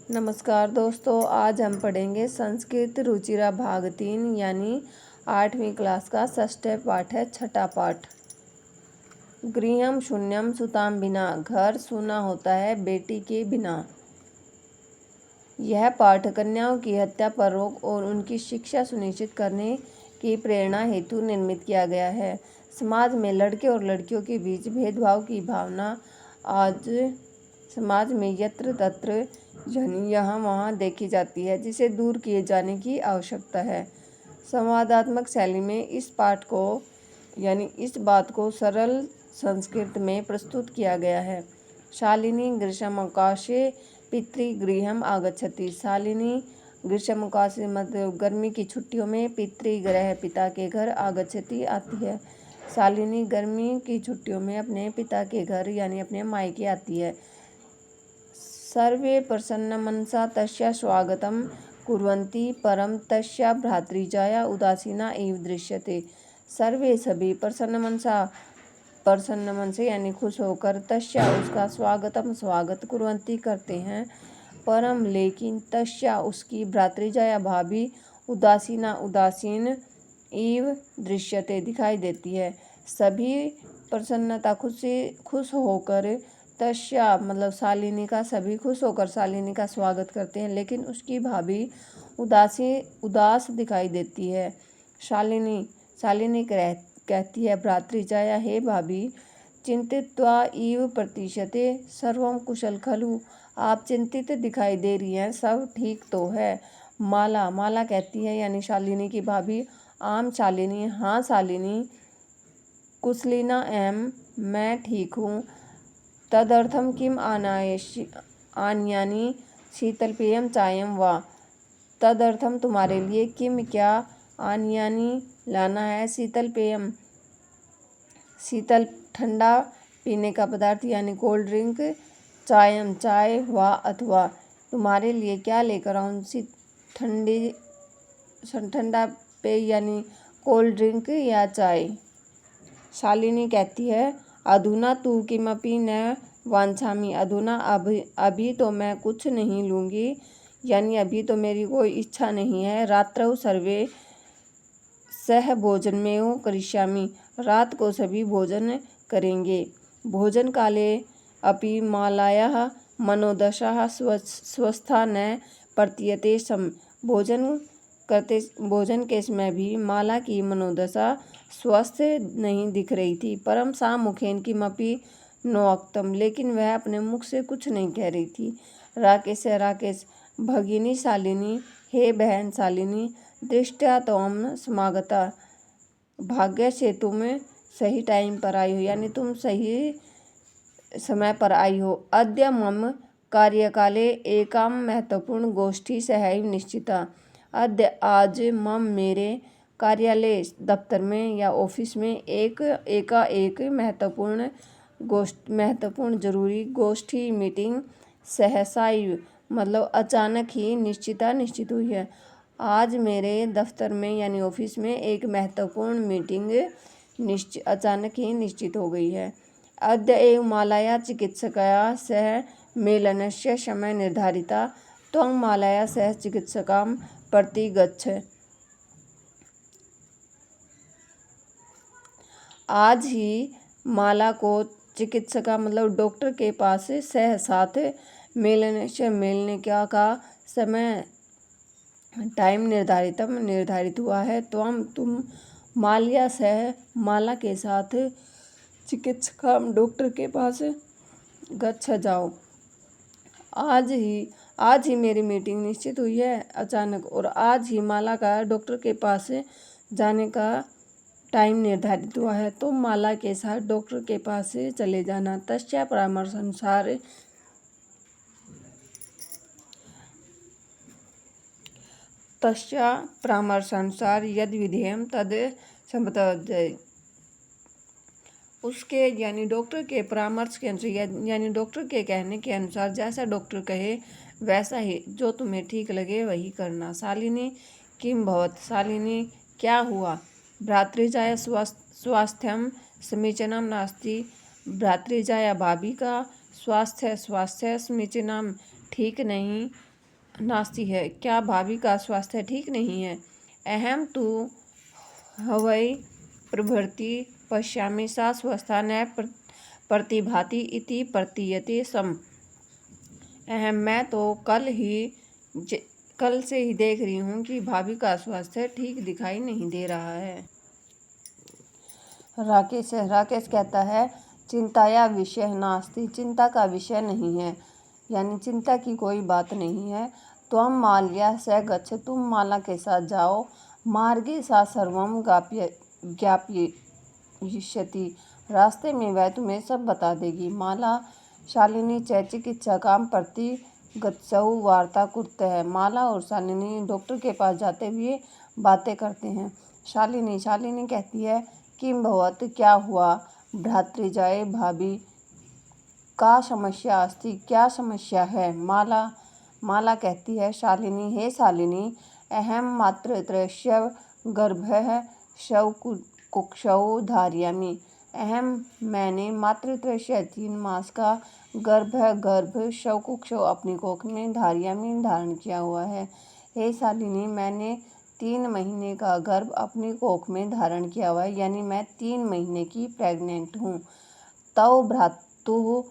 नमस्कार दोस्तों, आज हम पढ़ेंगे संस्कृत रुचिरा भाग 3 यानी 8वीं क्लास का षष्ठ पाठ है, छठा पाठ। गृहम शून्यम सुताम बिना, घर सूना होता है बेटी के बिना। यह पाठ कन्याओं की हत्या पर रोक और उनकी शिक्षा सुनिश्चित करने की प्रेरणा हेतु निर्मित किया गया है। समाज में लड़के और लड़कियों के बीच भेदभाव की भावना आज समाज में यत्र तत्र यानी यहाँ वहाँ देखी जाती है, जिसे दूर किए जाने की आवश्यकता है। संवादात्मक शैली में इस पाठ को यानी इस बात को सरल संस्कृत में प्रस्तुत किया गया है। शालिनी ग्रीष्मावकाशे पितृगृहम आगच्छति। शालिनी ग्रीष्मावकाशे मतलब गर्मी की छुट्टियों में पितृगृह पिता के घर आगच्छति आती है। शालिनी गर्मी की छुट्टियों में अपने पिता के घर यानी अपने मायके आती है। सर्वे प्रसन्न मनसा तस्या स्वागतम कुर्वन्ति परम तस्या भ्रातृजाया उदासीना एव दृश्यते। सर्वे सभी प्रसन्न मन से यानी खुश होकर तस्या उसका स्वागत कुर्वन्ति करते हैं। परम लेकिन तस्या उसकी भ्रातृजाया भाभी उदासीन एव दृश्यते दिखाई देती है। सभी प्रसन्नता खुश होकर तस्या मतलब शालिनी का सभी खुश होकर शालिनी का स्वागत करते हैं, लेकिन उसकी भाभी उदास दिखाई देती है। शालिनी कहती है, भ्रातृजाया हे भाभी, चिंतित्वा इव प्रतीक्षते सर्वं कुशल खलु। आप चिंतित दिखाई दे रही हैं, सब ठीक तो है। माला कहती है यानी शालिनी की भाभी, आम शालिनी हाँ शालिनी, कुशलिना एम मैं ठीक हूँ। तदर्थम किम आनयानि शीतलपेयम चायम वा। तदर्थम तुम्हारे लिए किम क्या आनयानि लाना है, शीतलपेयम शीतल ठंडा पीने का पदार्थ यानी कोल्ड ड्रिंक, चायम चाय वा अथवा तुम्हारे लिए क्या लेकर आऊँ, ठंडा पेय यानी कोल्ड ड्रिंक या चाय। शालिनी कहती है, अधुना तू किमपि न वांछामि। अधुना अभी तो मैं कुछ नहीं लूँगी यानी अभी तो मेरी कोई इच्छा नहीं है। रात्रौ सर्वे सह भोजनमेव करिष्यामि। रात को सभी भोजन करेंगे। भोजन काले अपि मालायाः मनोदशा स्वस्था न प्रतीयते सम। भोजन के समय भी माला की मनोदशा स्वस्थ नहीं दिख रही थी। परम सा मुखेन किमपि नोक्तम, लेकिन वह अपने मुख से कुछ नहीं कह रही थी। राकेश भगिनी शालिनी, हे बहन शालिनी, दृष्टया त्वं समागता, भाग्य से तुम सही टाइम पर आई हो यानी तुम सही समय पर आई हो। अद्य मम कार्यकाले एकां महत्वपूर्ण गोष्ठी सहैव निश्चिता। आज मम मेरे कार्यालय दफ्तर में या ऑफिस में एक महत्वपूर्ण जरूरी गोष्ठी मीटिंग सहसाइव मतलब अचानक ही निश्चित हुई है। आज मेरे दफ्तर में यानी ऑफिस में एक महत्वपूर्ण मीटिंग अचानक ही निश्चित हो गई है। अद्य एव मालाया चिकित्सकया सह मेलनस्य समय निर्धारिता, त्वं मालाया सह चिकित्सकां प्रति गच्छ। आज ही माला को चिकित्सका मतलब डॉक्टर के पास साथ मिलने का समय टाइम निर्धारित हुआ है। तुम माल्या सह माला के साथ चिकित्सका डॉक्टर के पास गच्छ जाओ। आज ही मेरी मीटिंग निश्चित हुई है अचानक, और आज ही माला का डॉक्टर के पास जाने का टाइम निर्धारित हुआ है। तो माला के साथ डॉक्टर के पास चले जाना। तस्या परामर्शानुसार यद विधेयम तद संपत्ति। उसके यानी डॉक्टर के परामर्श के अनुसार यानी डॉक्टर के कहने के अनुसार जैसा डॉक्टर कहे वैसा ही जो तुम्हें ठीक लगे वही करना। शालिनी किम भवत। शालिनी क्या हुआ। भ्रातृजाया स्वास्थ्यम समीचीनम नास्ति। भ्रातृजाया भाभी का स्वास्थ्य समीचीनम ठीक नहीं। नास्ति है। क्या भाभी का स्वास्थ्य ठीक नहीं है? अहम तु हवै प्रभृति पश्यामि सा स्वस्था न प्रतिभाति इति प्रतीयते स्म। अहम मैं तो कल से ही देख रही हूँ कि भाभी का स्वास्थ्य ठीक दिखाई नहीं दे रहा है। राकेश कहता है चिंताया विषय नास्ति, चिंता का विषय नहीं है, यानी चिंता की कोई बात नहीं है। त्वं माल्या स गच्छ, तुम माला के साथ जाओ। मार्गे सा सर्वं ज्ञापयिष्यति, रास्ते में वह तुम्हें सब बता देगी। माला शालिनी च चिकित्सकां प्रति गच्छौ वार्ता कुर्तः, माला और शालिनी डॉक्टर के पास जाते हुए बातें करते हैं। शालिनी कहती है किम भवत्, क्या हुआ? भ्रातृजाए, भाभी का समस्या अस्ति, क्या समस्या है? माला कहती है शालिनी, हे शालिनी, अहम मातृत्रयस्य गर्भः शवकुक्षौ धारयामि। मैंने मातृत्रय 3 मास का गर्भ शवकुक्षौ अपनी कोख में धारण किया हुआ है। हे शालिनी, मैंने 3 महीने का गर्भ अपनी कोख में धारण किया हुआ है, यानी मैं 3 महीने की प्रेग्नेंट हूँ। तव भ्रातुः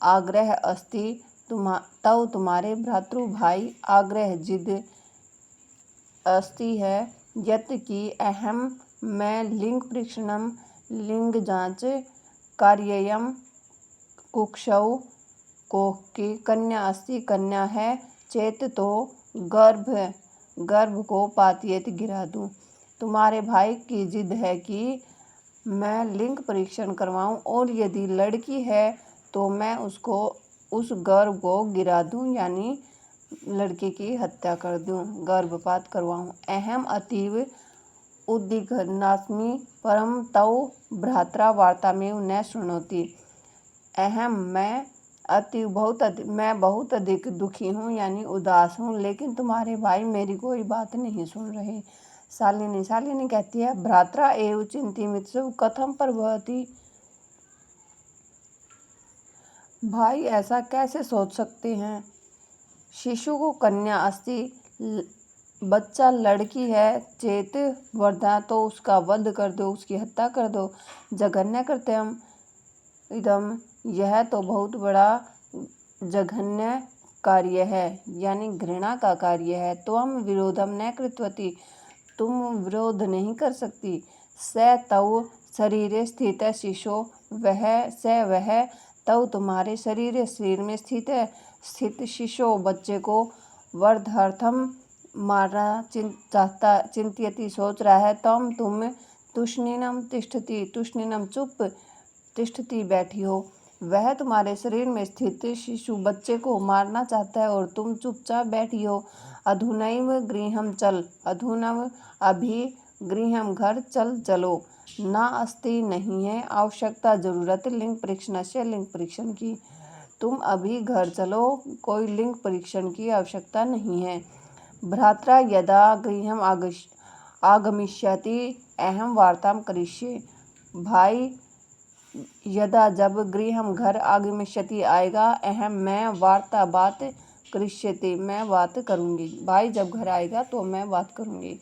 आग्रह अस्ति, तव तुम्हारे भ्रातृ भाई आग्रह जिद अस्ति है, यत कि अहम मैं लिंग परीक्षणम, लिंग जांच कार्ययम कुक्षौ, कोख की कन्या अस्ति, कन्या है, चेत तो गर्भ को पातियत गिरा दूँ। तुम्हारे भाई की जिद है कि मैं लिंग परीक्षण करवाऊं और यदि लड़की है तो मैं उस गर्भ को गिरा दूं, यानी लड़के की हत्या कर दूं, गर्भपात करवाऊं। अहम अतीव उद्विग्नास्मि परम तव भ्रात्रा वार्तामेव न शृणोति। अहम मैं बहुत अधिक दुखी हूँ, यानी उदास हूँ, लेकिन तुम्हारे भाई मेरी कोई बात नहीं सुन रहे। शालिनी कहती है भ्रात्रा एव चिंतिमित्सु कथम प्रभवति, भाई ऐसा कैसे सोच सकते हैं। शिशु को कन्या अस्ति, बच्चा लड़की है, चेत वर्धा, तो उसका वध कर दो, उसकी हत्या कर दो। जघन्य कृत्यम इदम, यह तो बहुत बड़ा जघन्य कार्य है, यानी घृणा का कार्य है। त्वं विरोधम न कृतवती, तुम विरोध नहीं कर सकती। स तव शरीरे स्थित शिशो, वह तव तुम्हारे शरीर में स्थित शिशो बच्चे को वधार्थम मारना चिंत्यति सोच रहा है। तुम तुष्णीनम चुप तिष्ठति बैठी हो, वह तुम्हारे शरीर में स्थित शिशु बच्चे को मारना चाहता है और तुम चुपचाप बैठी हो। अधुनैव गृहं चल, अभी गृहं घर चलो। ना अस्ति नहीं है आवश्यकता जरूरत लिंग परीक्षण की, तुम अभी घर चलो, कोई लिंग परीक्षण की आवश्यकता नहीं है। भ्रात्रा यदा गृहं आगमिष्यति अहम वार्तां करिष्ये, भाई यदा जब गृहं घर आगमिष्यति आएगा, अहम मैं बात करिष्यति, मैं बात करूँगी। भाई जब घर आएगा तो मैं बात करूँगी।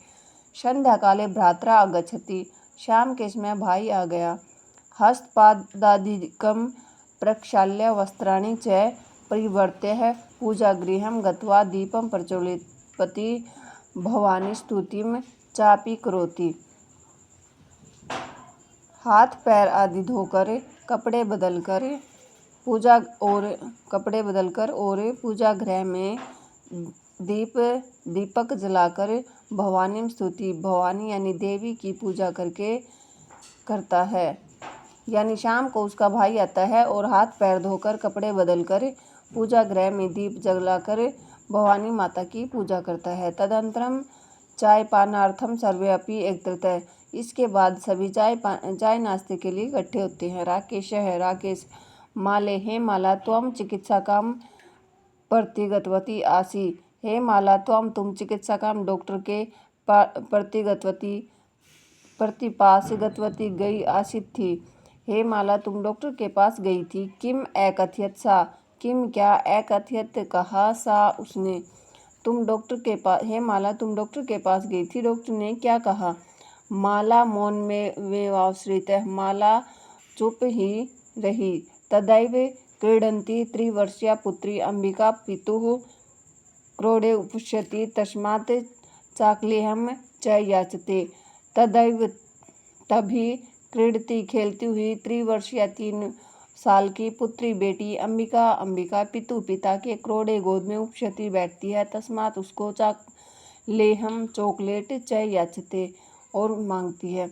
संध्या काले भ्रात्रा आगच्छति, शाम के समय भाई आ गया। हस्तपादादिकं प्रक्षाल्य वस्त्राणि च परिवर्त्य पूजागृहं गत्वा दीपं प्रज्वलितवती भवानी स्तुतिं चापि करोति। हाथ पैर आदि धोकर कपड़े बदलकर और पूजा गृह में दीपक जलाकर भवानी स्तुति, भवानी यानी देवी की पूजा करता है। यानी शाम को उसका भाई आता है और हाथ पैर धोकर कपड़े बदलकर पूजा गृह में दीप जलाकर भवानी माता की पूजा करता है। तदनंतरम चाय पानार्थम सर्वे अपि एकत्रितः, इसके बाद सभी चाय नाश्ते के लिए इकट्ठे होते हैं। राकेश माले, हे माला, त्वं चिकित्सकां प्रति गतवती आसि, हे माला तुम चिकित्सकां डॉक्टर के प्रति पास गतवती गई आसित थी। हे माला, तुम डॉक्टर के पास गई थी। किम अकथयत सा, किम क्या, अकथयत कहा सा उसने, तुम डॉक्टर के पास हे माला, तुम डॉक्टर के पास गई थी, डॉक्टर ने क्या कहा? माला मौन में वेवाश्रित है। माला चुप ही रही। तदैव क्रीडन्ती त्रिवर्षीया पुत्री अंबिका पितुः क्रोडे उपश्यति तस्मात् चाकलेहं च याचते। तदैव तभी क्रीडती खेलती हुई त्रिवर्षीय 3 साल की पुत्री बेटी अंबिका पिता के क्रोडे गोद में उपश्यति बैठती है। तस्मात उसको चाकलेहम चॉकलेट च याचते और मांगती है।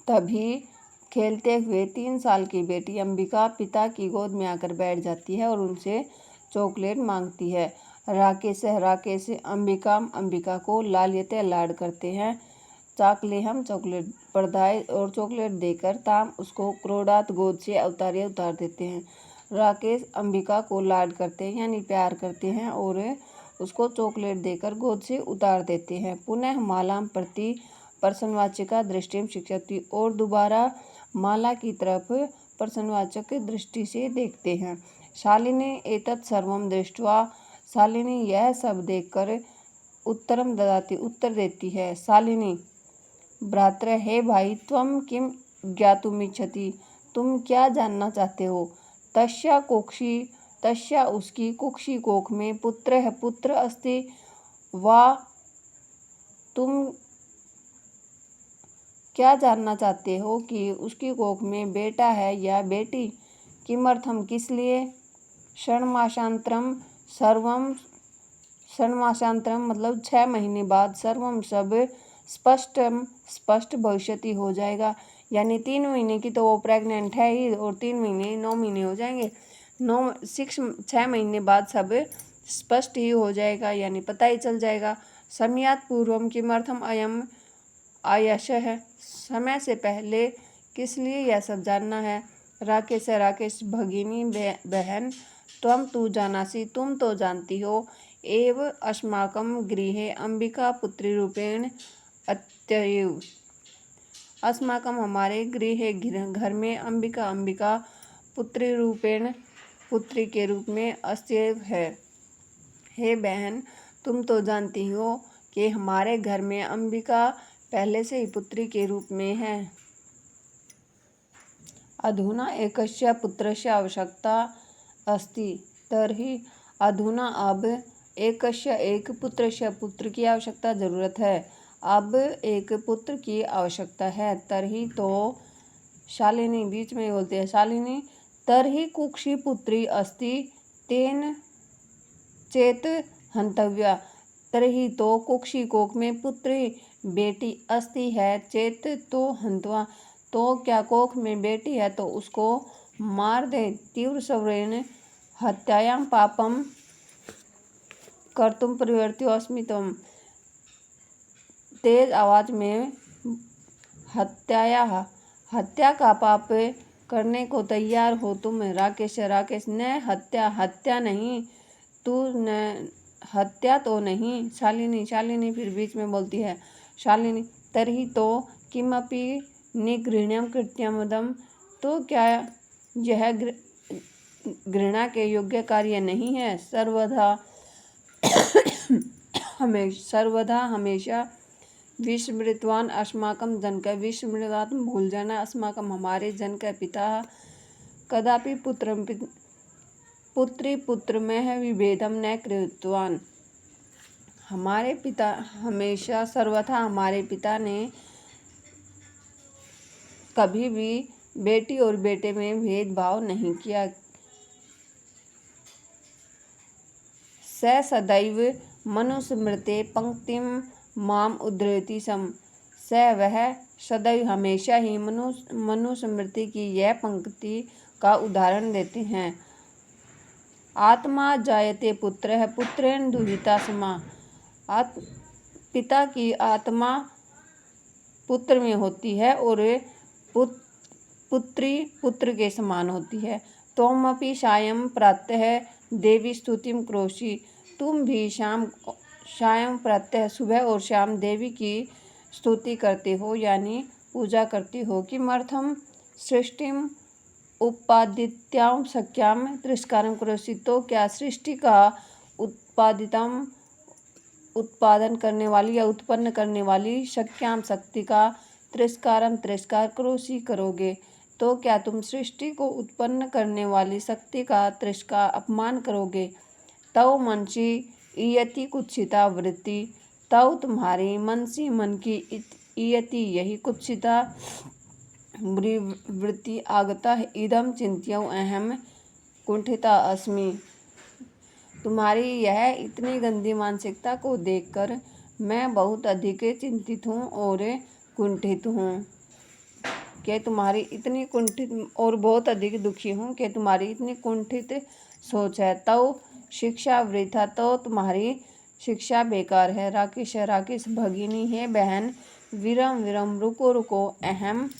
तभी खेलते हुए 3 साल की बेटी अंबिका पिता की गोद में आकर बैठ जाती है और उनसे चॉकलेट मांगती है। राकेश अंबिका को लालियते लाड करते हैं। चाकलेहम चॉकलेट प्रदाय और चॉकलेट देकर ताम उसको क्रोडात गोद से उतार देते हैं। राकेश अंबिका को लाड करते हैं यानी प्यार करते हैं और उसको चॉकलेट देकर गोद से उतार देते हैं। पुनः मालाम प्रति प्रश्नवाचिका दृष्टि शिक्षति और दोबारा माला की तरफ प्रश्नवाचक दृष्टि से देखते हैं। शालिनी एतत् सर्वं दृष्ट्वा, शालिनी यह सब देखकर उत्तरम ददाती उत्तर देती है। शालिनी भ्रात्र, हे भाई, त्वं किम ज्ञातुमिच्छति, तुम क्या जानना चाहते हो? तस्या उसकी कुक्षी कोख में पुत्र अस्ति वा, तुम क्या जानना चाहते हो कि उसकी कोख में बेटा है या बेटी? किमर्थम, किस लिए? षण्मासांतरम सर्वम, षण्मासांतरम मतलब 6 महीने बाद, सर्वम सब, स्पष्ट भविष्यति हो जाएगा। यानी 3 महीने की तो वो प्रेग्नेंट है ही और 3 महीने 9 महीने हो जाएंगे। 6 महीने बाद सब स्पष्ट ही हो जाएगा यानी पता ही चल जाएगा। समयात् पूर्वम किमर्थम अयम आयश है, समय से पहले किस लिए यह सब जानना है? राकेश भगिनी बहन, त्वं तु जानासि, तुम तो जानती हो। एव अस्माकं गृहे अंबिका पुत्री रूपेण अत्ययु, अस्माकं हमारे गृह घर में अंबिका पुत्री रूपेण पुत्री के रूप में अस्त्यव है। हे बहन, तुम तो जानती हो कि हमारे घर में अंबिका पहले से ही पुत्री के रूप में है। अधुना एकस्य पुत्रस्य आवश्यकता अस्ति तर्हि, अधुना अब एक पुत्र की आवश्यकता जरूरत है। अब एक पुत्र की आवश्यकता है। तर्हि तो, शालिनी बीच में बोलते हैं शालिनी, तर्हि कुक्षी पुत्री अस्ति तेन चेत हंतव्या, तर्हि तो कुक्षी कोख में पुत्री बेटी अस्ति है, चेत तो हंतवा, तो क्या कोख में बेटी है तो उसको मार दे। तीव्र स्वरेण हत्यायां पापम कर्तुम प्रवृत्तो अस्मि त्वं, तेज आवाज में हत्या का पाप करने को तैयार हो तुम। राकेश न हत्या नहीं, तू न हत्या तो नहीं। शालिनी फिर बीच में बोलती है शालिनी, तर्हि तो किमपि निगृह्यं कृत्यमदम, तो क्या यह घृणा के योग्य कार्य नहीं है? सर्वदा हमेशा विस्मृतवान अस्माकं जनक, विस्मृतात् भूल जाना, अस्माकं हमारे जनक पिता कदापि पुत्र में विभेदम न कृतवान, हमारे पिता हमेशा सर्वथा हमारे पिता ने कभी भी बेटी और बेटे में भेदभाव नहीं किया। स सदैव मनुस्मृते पंक्तिम माम उद्धरति सम, वह सदैव हमेशा ही मनुस्मृति की यह पंक्ति का उदाहरण देते हैं। आत्मा जायते पुत्रः पुत्रेण दुहिता समा, पिता की आत्मा पुत्र में होती है और पुत्री पुत्र के समान होती है। त्वमपि सायं प्रातः देवी स्तुतिं करोषि, तुम भी सायं प्रातः सुबह और शाम देवी की स्तुति करते हो यानी पूजा करती हो। किमर्थम सृष्टिम उपादित्यां सख्याम तिरस्कारं करोषि, तो क्या सृष्टि का उत्पादितम उत्पादन करने वाली या उत्पन्न करने वाली शक्याम शक्ति का तिरस्कारम तिरस्कार करोसी करोगे, तो क्या तुम सृष्टि को उत्पन्न करने वाली शक्ति का तिरस्कार अपमान करोगे। तव मनसी इयति कुत्सिता वृत्ति, तव तुम्हारी मनसी मन की इयति यही कुत्सिता वृत्ति आगता इदम चिंत्यो अहम कुंठिता अस्मि। तुम्हारी यह इतनी गंदी मानसिकता को देखकर मैं बहुत अधिक चिंतित हूँ और कुंठित हूँ कि तुम्हारी इतनी कुंठित और बहुत अधिक दुखी हूँ कि तुम्हारी इतनी कुंठित सोच है। तो शिक्षा वृथा, तो तुम्हारी शिक्षा बेकार है। राकेश राकेश भगिनी है बहन, विरम विरम रुको रुको, अहम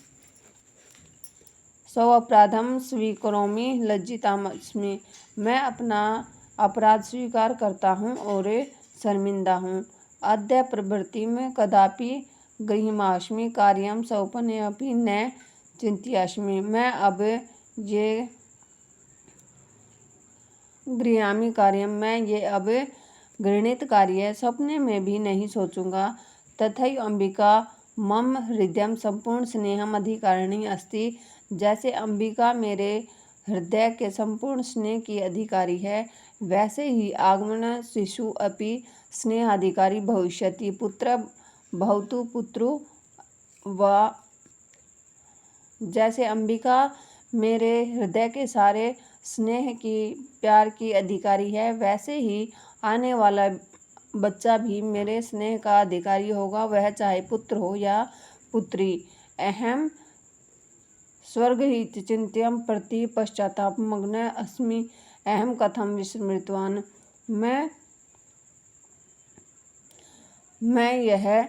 सौ अपराधम स्वीकरोमि लज्जितामस्मि, मैं अपना अपराध स्वीकार करता हूँ और शर्मिंदा हूँ। अद्य प्रवृत्ति में कदापि गृहीमास्मि कार्यम सौपनेऽपि न चिंतयास्मि, मैं अब ये गृह्यामि कार्यम, मैं ये अब घृणित कार्य सपने में भी नहीं सोचूंगा। तथैव अंबिका मम हृदयम संपूर्ण स्नेहम अधिकारिणी अस्ति, जैसे अंबिका मेरे हृदय के संपूर्ण स्नेह की अधिकारी है, वैसे ही आगमन शिशु अपि स्नेहाधिकारी भविष्यति। पुत्र भवतु पुत्रु व, जैसे अंबिका मेरे हृदय के सारे स्नेह की प्यार की अधिकारी है, वैसे ही आने वाला बच्चा भी मेरे स्नेह का अधिकारी होगा, वह चाहे पुत्र हो या पुत्री। अहम स्वर्गहित चिंत्यम प्रति पश्चातापमग्न अस्मि, अहम कथम विस्मृतवान, मैं यह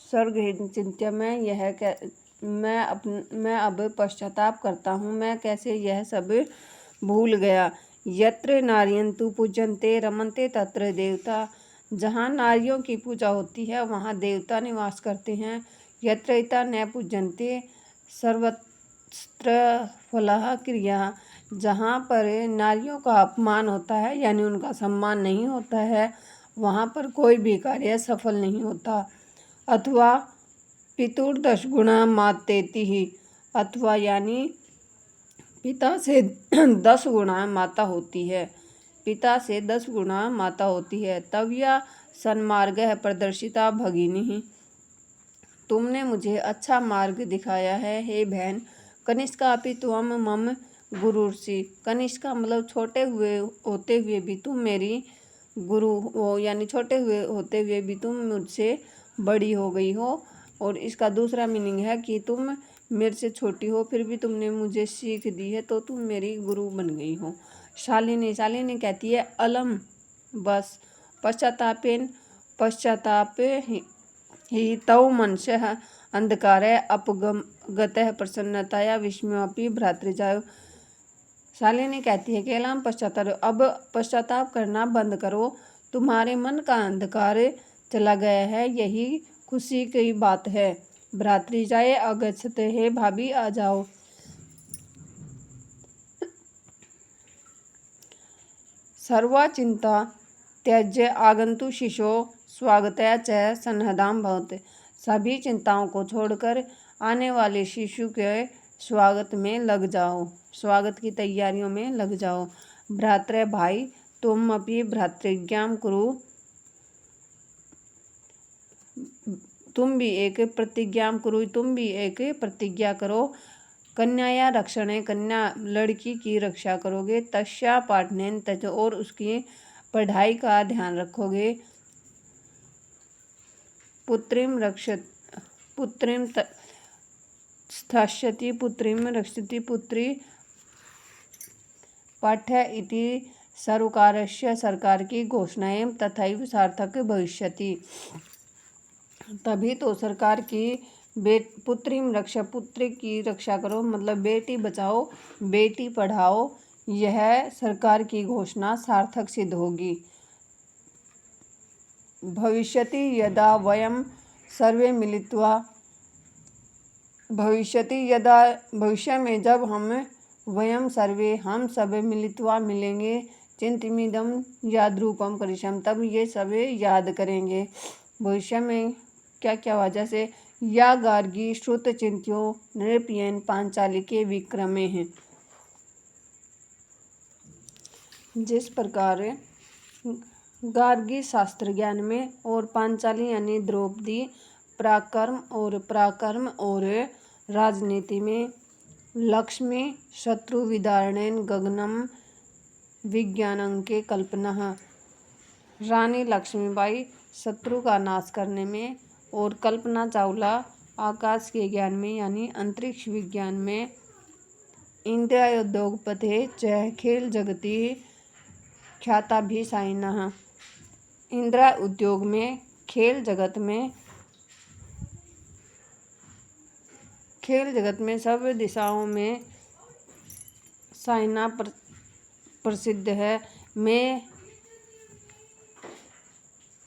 स्वर्गहित चिंत्य, मैं अब पश्चाताप करता हूँ, मैं कैसे यह सब भूल गया। यत्र नार्यन्तु पूज्यन्ते रमन्ते तत्र देवता, जहाँ नारियों की पूजा होती है वहाँ देवता निवास करते हैं। यत्रैता न पूज्यन्ते सर्वत्र फलः क्रिया, जहाँ पर नारियों का अपमान होता है यानी उनका सम्मान नहीं होता है, वहाँ पर कोई भी कार्य सफल नहीं होता। अथवा पितुर्दश गुणा मातेति ही, अथवा यानी पिता से 10 गुणा माता होती है, पिता से 10 गुणा माता होती है। तव्या सन्मार्गः प्रदर्शिता भगिनी, तुमने मुझे अच्छा मार्ग दिखाया है हे बहन। कनिष्का अपि त्वं मम गुरुर्षि, कनिष्का मतलब छोटे हुए होते हुए भी तुम मेरी गुरु हो, यानी छोटे हुए होते हुए भी तुम मुझसे बड़ी हो गई हो। और इसका दूसरा मीनिंग है कि तुम मेरे से छोटी हो फिर भी तुमने मुझे सीख दी है, तो तुम मेरी गुरु बन गई हो। शालिनी कहती है अलम बस, पश्चाताप ही तव मनसः अंधकारः अपगतः प्रसन्नताया विस्मयोऽपि भ्रातृजायो। शालिनी कहती है कि अलम पश्चाताप, अब पश्चाताप करना बंद करो, तुम्हारे मन का अंधकार चला गया है, यही खुशी की बात है। भ्रातृजाये अगच्छते, हे भाभी आ जाओ। सर्वा चिंता त्यज्य आगंतु शिशो स्वागतया च सन्नद्धां भवते, सभी चिंताओं को छोड़कर आने वाले शिशु के स्वागत में लग जाओ, स्वागत की तैयारियों में लग जाओ। भ्रातृ भाई, तुम अपनी भ्रातृज्ञा कुरु, तुम भी एक प्रतिज्ञा करो। कन्याया रक्षणे, कन्या लड़की की रक्षा करोगे। तस्या पाठनेन तज, और उसकी पढ़ाई का ध्यान रखोगे। पुत्रीम स्थास्यति, पुत्रीम रक्षति, पुत्री पाठ्य इति सर्वकारस्य, सरकार की घोषणाएं तथैव सार्थक भविष्यति, तभी तो सरकार की पुत्रीम रक्षा, पुत्र की रक्षा करो मतलब बेटी बचाओ बेटी पढ़ाओ, यह सरकार की घोषणा सार्थक सिद्ध होगी। भविष्यति यदा वयम सर्वे मिलित्वा, भविष्य में जब हम सब मिलित्वा मिलेंगे, चिंतमिदं याद्रूपम करिष्यम, तब ये सब याद करेंगे। भविष्य में क्या क्या हुआ, जैसे या गार्गी श्रुत चिंत्यो नृपयन पांचाली के विक्रमे हैं। जिस प्रकार गार्गी शास्त्र ज्ञान में और पांचाली यानी द्रौपदी पराक्रम और राजनीति में, लक्ष्मी शत्रु विदारणेन गगनम विज्ञानं के कल्पना, रानी लक्ष्मीबाई शत्रु का नाश करने में, और कल्पना चावला आकाश के ज्ञान में यानी अंतरिक्ष विज्ञान में, इंद्रियोद्योगपते च खेल जगती ख्याताभिसायिनः, इंद्रिय उद्योग में, खेल जगत में सब दिशाओं में साइना प्रसिद्ध है। मैं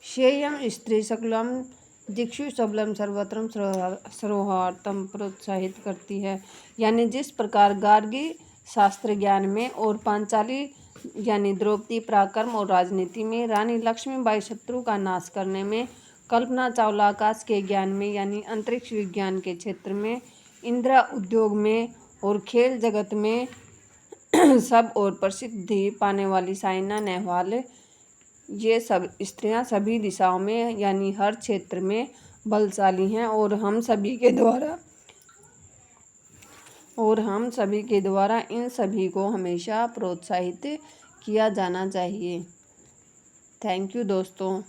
श्रेयम स्त्री सकलम दिक्षु सबलम सर्वत्रम सरोहार्थम प्रोत्साहित करती है। यानी जिस प्रकार गार्गी शास्त्र ज्ञान में और पांचाली यानी द्रौपदी पराक्रम और राजनीति में, रानी लक्ष्मीबाई शत्रु का नाश करने में, कल्पना चावला आकाश के ज्ञान में यानी अंतरिक्ष विज्ञान के क्षेत्र में, इंदिरा उद्योग में और खेल जगत में सब और प्रसिद्धि पाने वाली साइना नेहवाल, ये सब स्त्रियां सभी दिशाओं में यानी हर क्षेत्र में बलशाली हैं और हम सभी के द्वारा इन सभी को हमेशा प्रोत्साहित किया जाना चाहिए। थैंक यू दोस्तों।